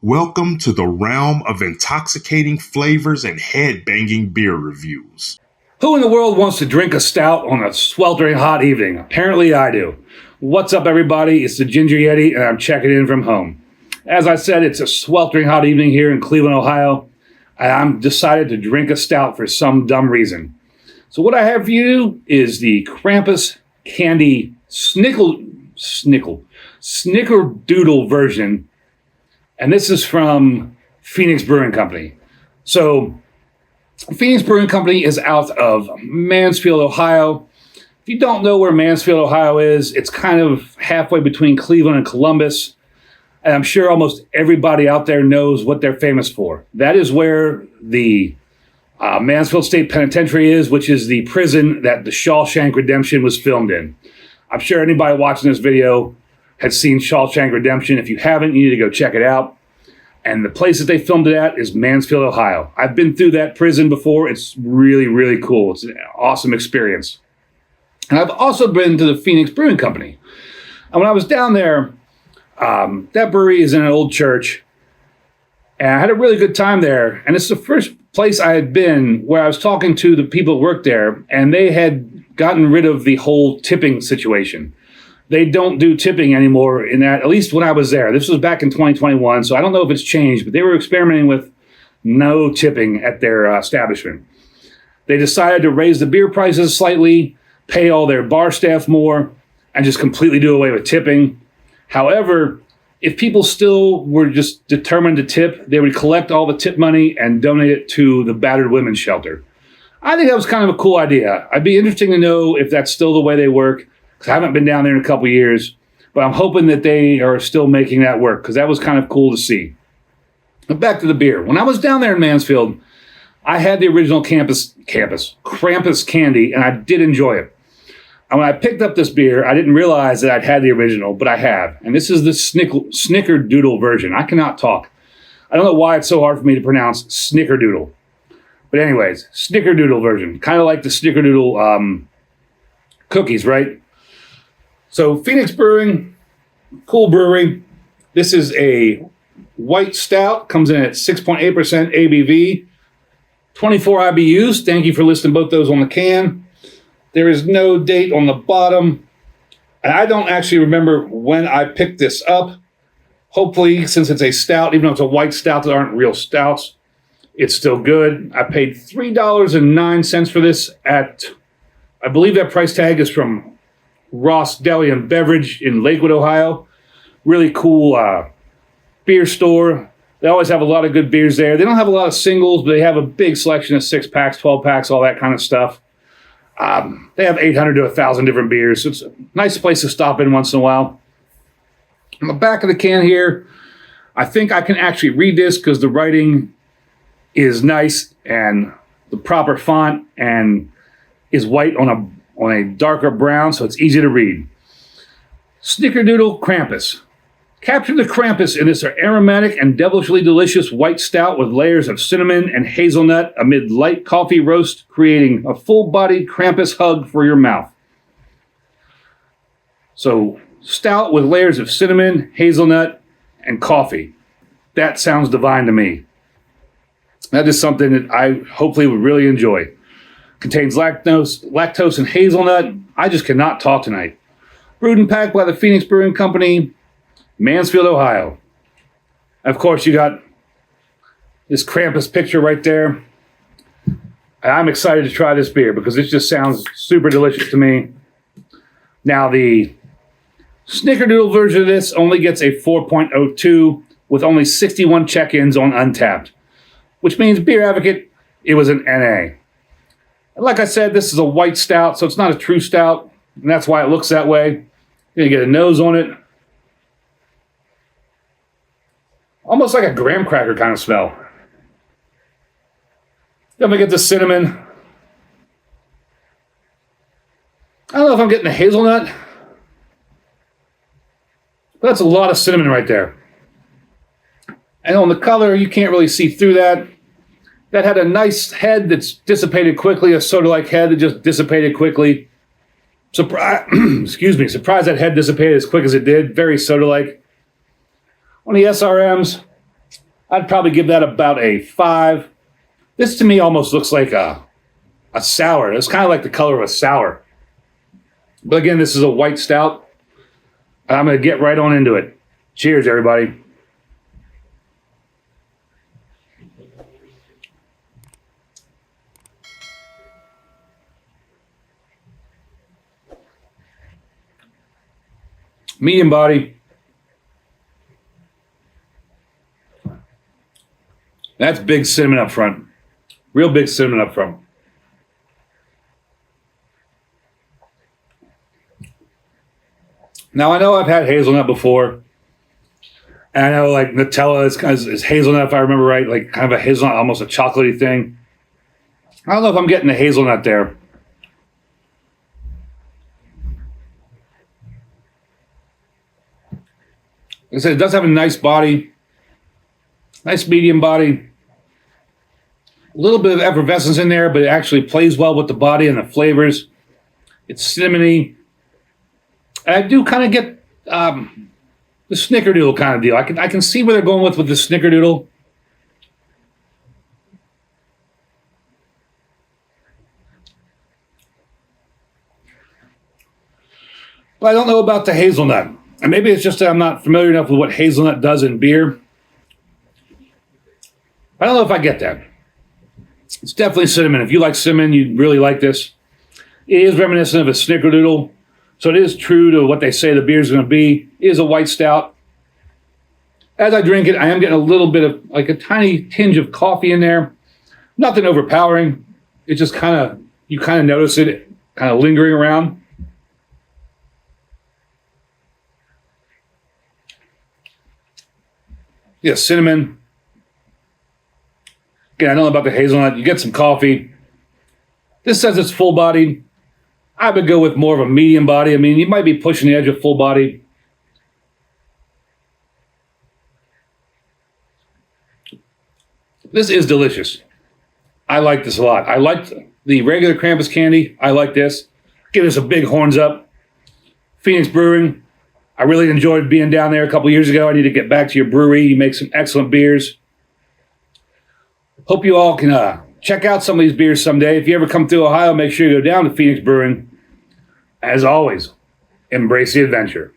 Welcome to the realm of intoxicating flavors and head-banging beer reviews. Who in the world wants to drink a stout on a sweltering hot evening? Apparently I do. What's up, everybody? It's the Ginger Yeti, and I'm checking in from home. As I said, it's a sweltering hot evening here in Cleveland, Ohio, and I'm decided to drink a stout for some dumb reason. So what I have for you is the Krampus Kandy Snickerdoodle version, and this is from Phoenix Brewing Company. So Phoenix Brewing Company is out of Mansfield, Ohio. If you don't know where Mansfield, Ohio is, it's kind of halfway between Cleveland and Columbus. And I'm sure almost everybody out there knows what they're famous for. That is where the Mansfield State Penitentiary is, which is the prison that the Shawshank Redemption was filmed in. I'm sure anybody watching this video has seen Shawshank Redemption. If you haven't, you need to go check it out. And the place that they filmed it at is Mansfield, Ohio. I've been through that prison before. It's really, really cool. It's an awesome experience. And I've also been to the Phoenix Brewing Company. And when I was down there, that brewery is in an old church. And I had a really good time there. And it's the first place I had been where I was talking to the people that worked there, and they had gotten rid of the whole tipping situation. They don't do tipping anymore in that, at least when I was there. This was back in 2021, so I don't know if it's changed, but they were experimenting with no tipping at their establishment. They decided to raise the beer prices slightly, pay all their bar staff more, and just completely do away with tipping. However, if people still were just determined to tip, they would collect all the tip money and donate it to the battered women's shelter. I think that was kind of a cool idea. I'd be interesting to know if that's still the way they work, because I haven't been down there in a couple of years, but I'm hoping that they are still making that work, because that was kind of cool to see. But back to the beer. When I was down there in Mansfield, I had the original Krampus Kandy, and I did enjoy it. And when I picked up this beer, I didn't realize that I'd had the original, but I have. And this is the Snickerdoodle version. I cannot talk. I don't know why it's so hard for me to pronounce Snickerdoodle. But anyways, Snickerdoodle version. Kind of like the Snickerdoodle cookies, right? So Phoenix Brewing, cool brewery. This is a white stout. Comes in at 6.8% ABV. 24 IBUs. Thank you for listing both those on the can. There is no date on the bottom. And I don't actually remember when I picked this up. Hopefully, since it's a stout, even though it's a white stout that aren't real stouts, it's still good. I paid $3.09 for this at, I believe that price tag is from Ross Deli and Beverage in Lakewood, Ohio. Really cool beer store. They always have a lot of good beers there. They don't have a lot of singles, but they have a big selection of 6-packs, 12-packs, all that kind of stuff. They have 800 to 1,000 different beers. So it's a nice place to stop in once in a while. On the back of the can here, I think I can actually read this because the writing is nice and the proper font and is white on a darker brown, so it's easy to read. Snickerdoodle Krampus. Capture the Krampus in this aromatic and devilishly delicious white stout with layers of cinnamon and hazelnut amid light coffee roast, creating a full-bodied Krampus hug for your mouth. So, stout with layers of cinnamon, hazelnut, and coffee. That sounds divine to me. That is something that I hopefully would really enjoy. Contains lactose and hazelnut. I just cannot talk tonight. Brewed and packed by the Phoenix Brewing Company, Mansfield, Ohio. Of course, you got this Krampus picture right there. I'm excited to try this beer because it just sounds super delicious to me. Now, the Snickerdoodle version of this only gets a 4.02 with only 61 check-ins on Untappd, which means Beer Advocate, it was an NA. And like I said, this is a white stout, so it's not a true stout, and that's why it looks that way. You're going to get a nose on it. Almost like a graham cracker kind of smell. Then we get the cinnamon. I don't know if I'm getting the hazelnut. But that's a lot of cinnamon right there. And on the color, you can't really see through that. That had a nice head that's dissipated quickly, a soda-like head that just dissipated quickly. Surprise that head dissipated as quick as it did. Very soda-like. On the SRMs, I'd probably give that about a 5. This to me almost looks like a sour. It's kind of like the color of a sour. But again, this is a white stout. I'm going to get right on into it. Cheers, everybody. Medium body. That's big cinnamon up front. Real big cinnamon up front. Now, I know I've had hazelnut before. And I know like Nutella is hazelnut, if I remember right, like kind of a hazelnut, almost a chocolatey thing. I don't know if I'm getting the hazelnut there. Like I said, it does have a nice body. Nice medium body. A little bit of effervescence in there, but it actually plays well with the body and the flavors. It's cinnamony. And I do kind of get the Snickerdoodle kind of deal. I can see where they're going with the Snickerdoodle. But I don't know about the hazelnut. And maybe it's just that I'm not familiar enough with what hazelnut does in beer. I don't know if I get that. It's definitely cinnamon. If you like cinnamon, you really like this. It is reminiscent of a Snickerdoodle. So it is true to what they say the beer is going to be. It is a white stout. As I drink it, I am getting a little bit of like a tiny tinge of coffee in there. Nothing overpowering. It just you kind of notice it kind of lingering around. Yeah, cinnamon. Again, I don't know about the hazelnut. You get some coffee. This says it's full bodied. I would go with more of a medium body. I mean, you might be pushing the edge of full body. This is delicious. I like this a lot. I liked the regular Krampus candy. I like this. Give us a big horns up. Phoenix Brewing. I really enjoyed being down there a couple years ago. I need to get back to your brewery. You make some excellent beers. Hope you all can check out some of these beers someday. If you ever come through Ohio, make sure you go down to Phoenix Brewing. As always, embrace the adventure.